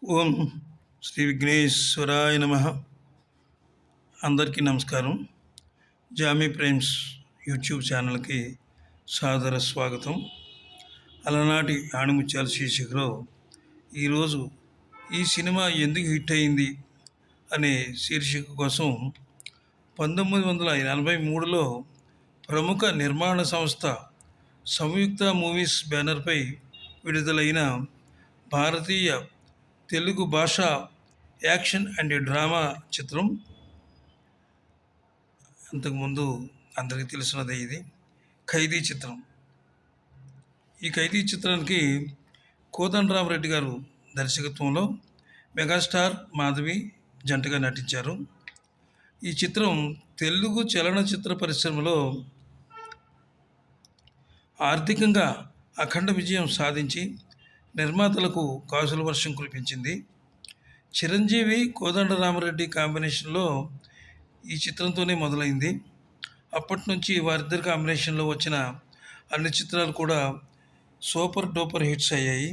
ఓం శ్రీ విఘ్నేశ్వరాయ నమ. అందరికీ నమస్కారం. జామీ ప్రేమ్స్ యూట్యూబ్ ఛానల్కి సాదర స్వాగతం. అలనాటి ఆణిముత్యాల శీర్షికలో ఈరోజు ఈ సినిమా ఎందుకు హిట్ అయింది అనే శీర్షిక కోసం 1943లో ప్రముఖ నిర్మాణ సంస్థ సంయుక్త మూవీస్ బ్యానర్పై విడుదలైన భారతీయ తెలుగు భాష యాక్షన్ అండ్ డ్రామా చిత్రం. అంతకుముందు అందరికీ తెలిసినదే ఇది ఖైదీ చిత్రం. ఈ ఖైదీ చిత్రానికి కోదండరామరెడ్డి గారు దర్శకత్వంలో మెగాస్టార్ మాధవి జంటగా నటించారు. ఈ చిత్రం తెలుగు చలనచిత్ర పరిశ్రమలో ఆర్థికంగా అఖండ విజయం సాధించి నిర్మాతలకు కాసుల వర్షం కురిపించింది. చిరంజీవి కోదండరామరెడ్డి కాంబినేషన్లో ఈ చిత్రంతోనే మొదలైంది. అప్పటి నుంచి వారిద్దరి కాంబినేషన్లో వచ్చిన అన్ని చిత్రాలు కూడా సూపర్ డూపర్ హిట్స్ అయ్యాయి.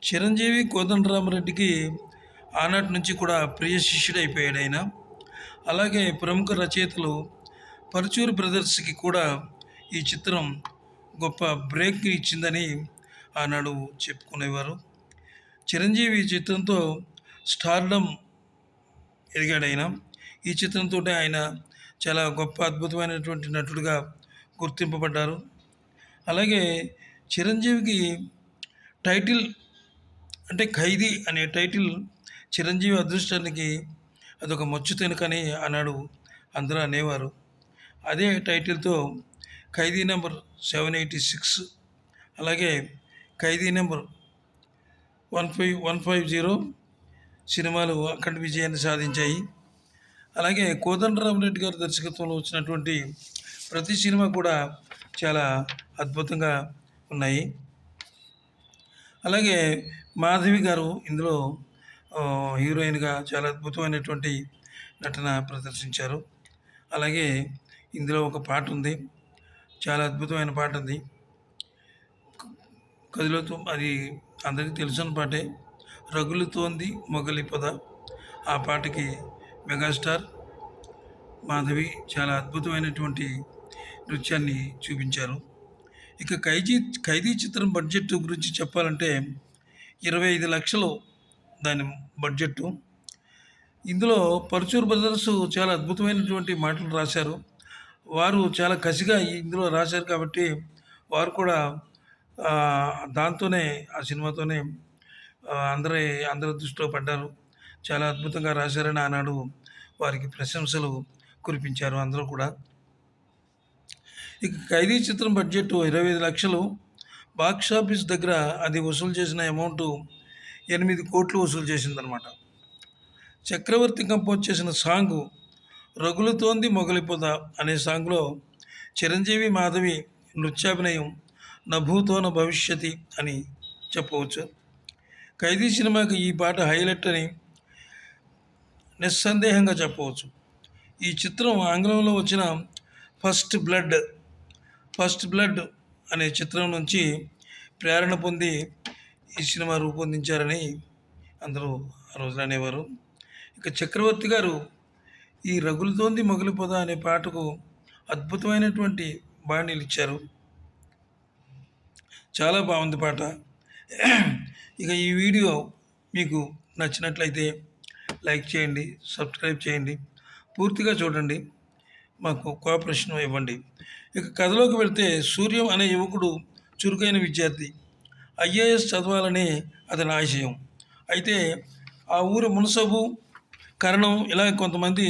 చిరంజీవి కోదండరామరెడ్డికి ఆనాటి నుంచి కూడా ప్రియ శిష్యుడు అయిపోయాడు ఆయన. అలాగే ప్రముఖ రచయితలు పరుచూరి బ్రదర్స్కి కూడా ఈ చిత్రం గొప్ప బ్రేక్ ఇచ్చిందని ఆనాడు చెప్పుకునేవారు. చిరంజీవి ఈ చిత్రంతో స్టార్డమ్ ఎదిగాడు ఆయన. ఈ చిత్రంతో ఆయన చాలా గొప్ప అద్భుతమైనటువంటి నటుడిగా గుర్తింపబడ్డారు. అలాగే చిరంజీవికి టైటిల్ అంటే ఖైదీ అనే టైటిల్ చిరంజీవి అదృష్టానికి అదొక మచ్చుతెనుకని ఆనాడు అందరూ అనేవారు. అదే టైటిల్తో ఖైదీ నెంబర్ 786 అలాగే ఖైదీ నెంబర్ 150 సినిమాలు అఖండ విజయాన్ని సాధించాయి. అలాగే కోదండరామరెడ్డి గారి దర్శకత్వంలో వచ్చినటువంటి ప్రతి సినిమా కూడా చాలా అద్భుతంగా ఉన్నాయి. అలాగే మాధవి గారు ఇందులో హీరోయిన్గా చాలా అద్భుతమైనటువంటి నటన ప్రదర్శించారు. అలాగే ఇందులో ఒక పాట ఉంది, చాలా అద్భుతమైన పాట ఉంది. కదిలోతో అది అందరికీ తెలిసిన పాటే, రగులుతోంది మొగలి పొద. ఆ పాటకి మెగాస్టార్ మాధవి చాలా అద్భుతమైనటువంటి నృత్యాన్ని చూపించారు. ఇక ఖైదీ చిత్రం బడ్జెట్ గురించి చెప్పాలంటే 25 లక్షలు దాని బడ్జెట్టు. ఇందులో పరుచూరు బ్రదర్స్ చాలా అద్భుతమైనటువంటి మాటలు రాశారు. వారు చాలా కసిగా ఇందులో రాశారు కాబట్టి వారు కూడా దాంతోనే ఆ సినిమాతోనే అందరి దృష్టిలో పడ్డారు. చాలా అద్భుతంగా రాశారని ఆనాడు వారికి ప్రశంసలు కురిపించారు అందరూ కూడా. ఇక ఖైదీ చిత్రం బడ్జెట్ 25 లక్షలు. బాక్సాఫీస్ దగ్గర అది వసూలు చేసిన అమౌంట్ 8 కోట్లు వసూలు చేసిందనమాట. చక్రవర్తి కంపోజ్ చేసిన సాంగ్ రగులుతోంది మొగలిపోద అనే సాంగ్లో చిరంజీవి మాధవి నృత్యాభినయం నభూతోన భవిష్యతి అని చెప్పవచ్చు. ఖైదీ సినిమాకి ఈ పాట హైలైట్ అని నిస్సందేహంగా చెప్పవచ్చు. ఈ చిత్రం ఆంగ్లంలో వచ్చిన ఫస్ట్ బ్లడ్ అనే చిత్రం నుంచి ప్రేరణ పొంది ఈ సినిమా రూపొందించారని అందరూ ఆ రోజులు అనేవారు. ఇక చక్రవర్తి గారు ఈ రగులుతోంది మొగలిపోద అనే పాటకు అద్భుతమైనటువంటి బాణీలు ఇచ్చారు. చాలా బాగుంది పాట. ఇక ఈ వీడియో మీకు నచ్చినట్లయితే లైక్ చేయండి, సబ్స్క్రైబ్ చేయండి, పూర్తిగా చూడండి, మాకు కోఆపరేషన్ ఇవ్వండి. ఇక కథలోకి వెళ్తే సూర్యం అనే యువకుడు చురుకైన విద్యార్థి. ఐఏఎస్ చదవాలనే అతని ఆశయం. అయితే ఆ ఊరి మునసబు కరణం ఇలా కొంతమంది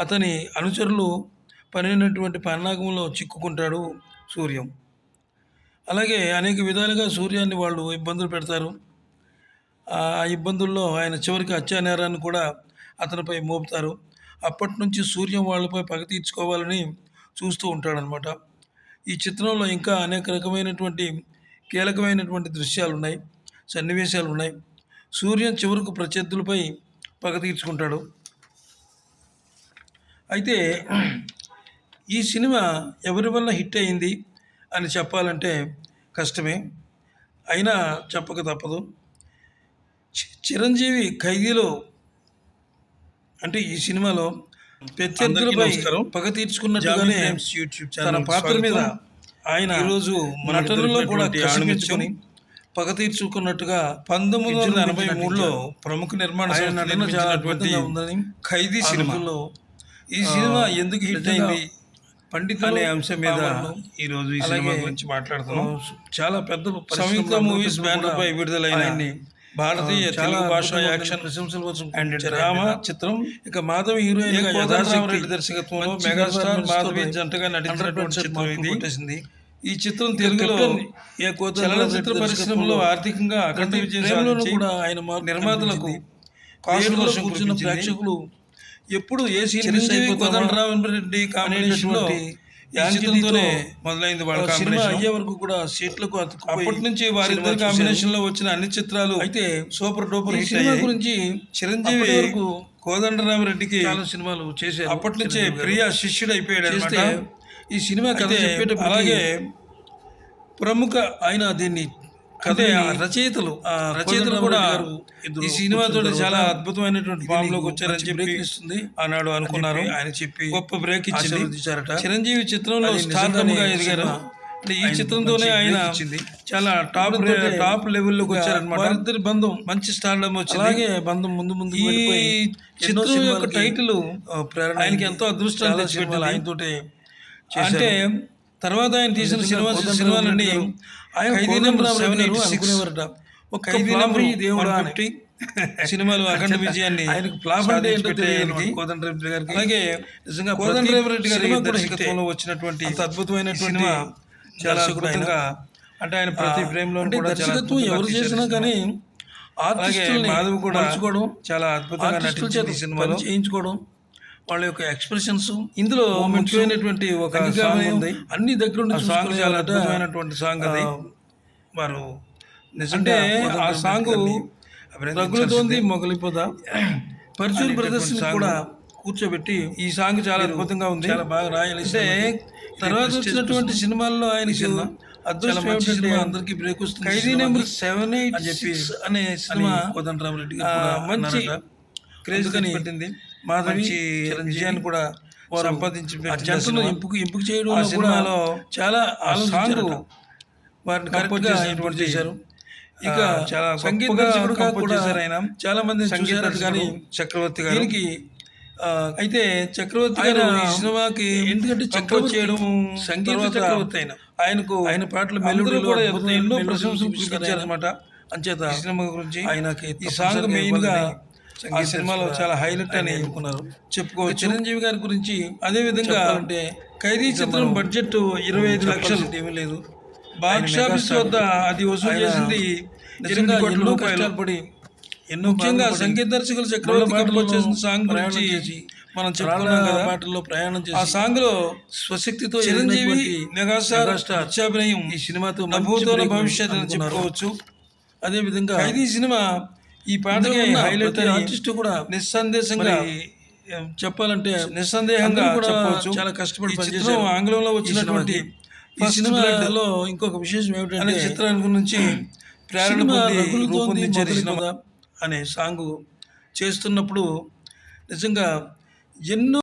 అతని అనుచరులు పనినటువంటి పన్నాగంలో చిక్కుకుంటాడు సూర్యం. అలాగే అనేక విధాలుగా సూర్యాన్ని వాళ్ళు ఇబ్బందులు పెడతారు. ఆ ఇబ్బందుల్లో ఆయన చివరికి హత్యానేరాన్ని కూడా అతనిపై మోపుతారు. అప్పటి నుంచి సూర్యం వాళ్ళపై పగ తీర్చుకోవాలని చూస్తూ ఉంటాడనమాట. ఈ చిత్రంలో ఇంకా అనేక రకమైనటువంటి కీలకమైనటువంటి దృశ్యాలు ఉన్నాయి, సన్నివేశాలు ఉన్నాయి. సూర్యం చివరకు ప్రత్యర్థులపై పగ తీర్చుకుంటాడు. అయితే ఈ సినిమా ఎవరి వల్ల హిట్ అయింది అని చెప్పాలంటే కష్టమే, అయినా చెప్పక తప్పదు. చిరంజీవి ఖైదీలో అంటే ఈ సినిమాలో ప్రత్యర్థులపై పగ తీర్చుకున్నట్టుగానే తన పాత్ర మీద ఆయన ఈరోజు నటనలో కూడా కసిమెచ్చుకొని పగ తీర్చుకున్నట్టుగా 1983లో ప్రముఖ నిర్మాణ సంస్థ ఉందని ఖైదీ సినిమాలో ఈ సినిమా ఎందుకు హిట్ అయింది పండితులు అనే అంశం మీద ఈరోజు ఈ సినిమా గురించి మాట్లాడుతున్నాం. చాలా పెద్ద సంయుక్త మూవీస్ బ్యానర్ పై విడుదలైన భారతీయ తెలుగు భాష యాక్షన్ ప్రశంసలు అండ్ డ్రామా చిత్రం. ఇక మాధవి హీరోయిన్ రెడ్డి దర్శకత్వంలో మెగాస్టార్ మాధవి జంటగా నటించినటువంటి చిత్రం ఇది. ఈ చిత్రం తెలుగులో చలనచిత్ర పరిశ్రమలో ఆర్థికంగా అఖండ విజయం కూడా ఆయన నిర్మాతలకు కూర్చున్న ప్రేక్షకులు ఎప్పుడు ఏ రెడ్డి కాంబినేషన్ లో చిత్రంతోనే మొదలైంది వాళ్ళ సినిమా అయ్యే వరకు కూడా సీట్లకు అప్పటి నుంచి వారిద్దరు కాంబినేషన్ లో వచ్చిన అన్ని చిత్రాలు అయితే సూపర్ డూపర్ హిట్ సినిమా గురించి చిరంజీవి వరకు కోదండరామరెడ్డికి చాలా సినిమాలు చేశారు. అప్పటి నుంచే ప్రియ శిష్యుడు అయిపోయాడు అన్నమాట. ఈ సినిమా కథ చెప్పేటప్పుడు అలాగే ప్రముఖ ఆయన దీన్ని కథ రచయితలు కూడా ఈ సినిమాతో చాలా అద్భుతమైనటువంటి ఫామ్ లోకి వచ్చారని చెప్పి ఆనాడు అనుకున్నారు. ఆయన చెప్పి గొప్ప బ్రేక్ ఇచ్చారట. చిరంజీవి చిత్రంలో స్టార్డమ్ గా ఎదిగారు. ఈ చిత్రంతోనే ఆయన చాలా టాప్ లెవెల్లోకి వచ్చారనమాట. ఇద్దరి బంధం మంచి స్టార్డమ్ వచ్చింది. అలాగే బంధం ముందు ఈ చిత్రం యొక్క టైటిల్ ఆయనకి ఎంతో అదృష్టం తెచ్చిపెట్టాలి ఆయనతోటే. అంటే తర్వాత ఆయన తీసిన సినిమాలన్నీ ఆయన అనుకునేవారట. ఒక ఖైదీ నెంబర్ దేవుడా సినిమాలు అఖండ విజయాన్ని ఆయనకు ఫ్లాప్ అంటే కోదండరామరెడ్డి గారికి. అలాగే నిజంగా కోదండరామరెడ్డి గారి దర్శకత్వంలో వచ్చినటువంటి అద్భుతమైనటువంటి సినిమా చాలా అద్భుతంగా అంటే ఆయన ప్రతి ఫ్రేమ్ లో దర్శకత్వం ఎవరు చేసినా కానీ మాధవ్ కూడా నడుచుకోవడం చాలా అద్భుతంగా నటించిన సినిమాలో చేయించుకోవడం వాళ్ళ యొక్క ఎక్స్ప్రెషన్స్ ఇందులో ముఖ్యమైనటువంటి ఒక సాంగ్ ఉంది. అన్ని దగ్గర సాంగ్ చాలా అద్భుతమైనటువంటి సాంగ్ అది. వారు నిజంటే ఆ సాంగ్ రగులుతోంది మొగలిపోదా పర్చూర్ బ్రదర్స్ కూడా కూర్చోబెట్టి ఈ సాంగ్ చాలా అద్భుతంగా ఉంది. చాలా బాగా రాయాలి. తర్వాత వచ్చినటువంటి సినిమాల్లో ఆయనకి అదృష్టం ఏమిటంటే అందరికీ బ్రేక్ వస్తుంది. ఖైదీ నెంబర్ 786 అనే సినిమా కోదండరామరెడ్డి మంచి క్రేజ్ కనిపెట్టింది. మాధవి విజయాన్ని కూడా సంపాదించి జంటను ఎంపిక చేయడం సినిమాలో చాలా సాంగ్ వారిని కంపోజ్ చేశారు. ఇక చాలా సంగీత దర్శకుడుగా కూడా ఆయన చాలా మంది చూశారు. కానీ చక్రవర్తి గారికి అయితే చక్రవర్తి గారు ఈ సినిమాకి ఎందుకంటే చక్రవర్తి చేయడం సంగీత చక్రవర్తి ఆయన పాటలు మెలోడీలు కూడా ఎన్నో ప్రశంసలు చూపించారనమాట. అంచేత సినిమా గురించి ఆయనకి ఈ సాంగ్ మెయిన్ గా ఆ సినిమాలో చాలా హైలైట్ అని చెప్పుకోవచ్చు. చిరంజీవి గారి గురించి అదే విధంగా అంటే ఖైదీ చిత్రం బడ్జెట్ 25 లక్షలు ఏమీ లేదు. బాక్స్ ఆఫీస్ వద్ద అది వసూలు చేసింది 8 కోట్ల రూపాయలు. పడి ఎన్నో ముఖ్యంగా సంగీత దర్శకులు చక్రవర్తి కంపోజ్ చేసిన సాంగ్ గురించి మనం చెప్పుకున్నాం కదా. పాటల్లో ప్రయాణం చేసి ఆ సాంగ్ లో స్వశక్తితో చిరంజీవి మెగాస్టార్ అత్యాభినయం ఈ సినిమాతో నభూతోన భవిష్యత్ అని చెప్పుకోవచ్చు. అదే విధంగా ఖైదీ సినిమా ఈ పాటకి హైలైట్ ఆర్టిస్ట్ కూడా నిస్సందేహంగా చెప్పాలంటే నిస్సందేహంగా చెప్పవచ్చు. చాలా కష్టపడి పనిచేశారు. ఆంగ్లంలో వచ్చినటువంటి ఈ సినిమాలో ఇంకొక విశేషం ఏమిటంటే చిత్రానికి గురించి ప్రేరణ పొంది రూపొందించిన అనే సాంగ్ చేస్తున్నప్పుడు నిజంగా ఎన్నో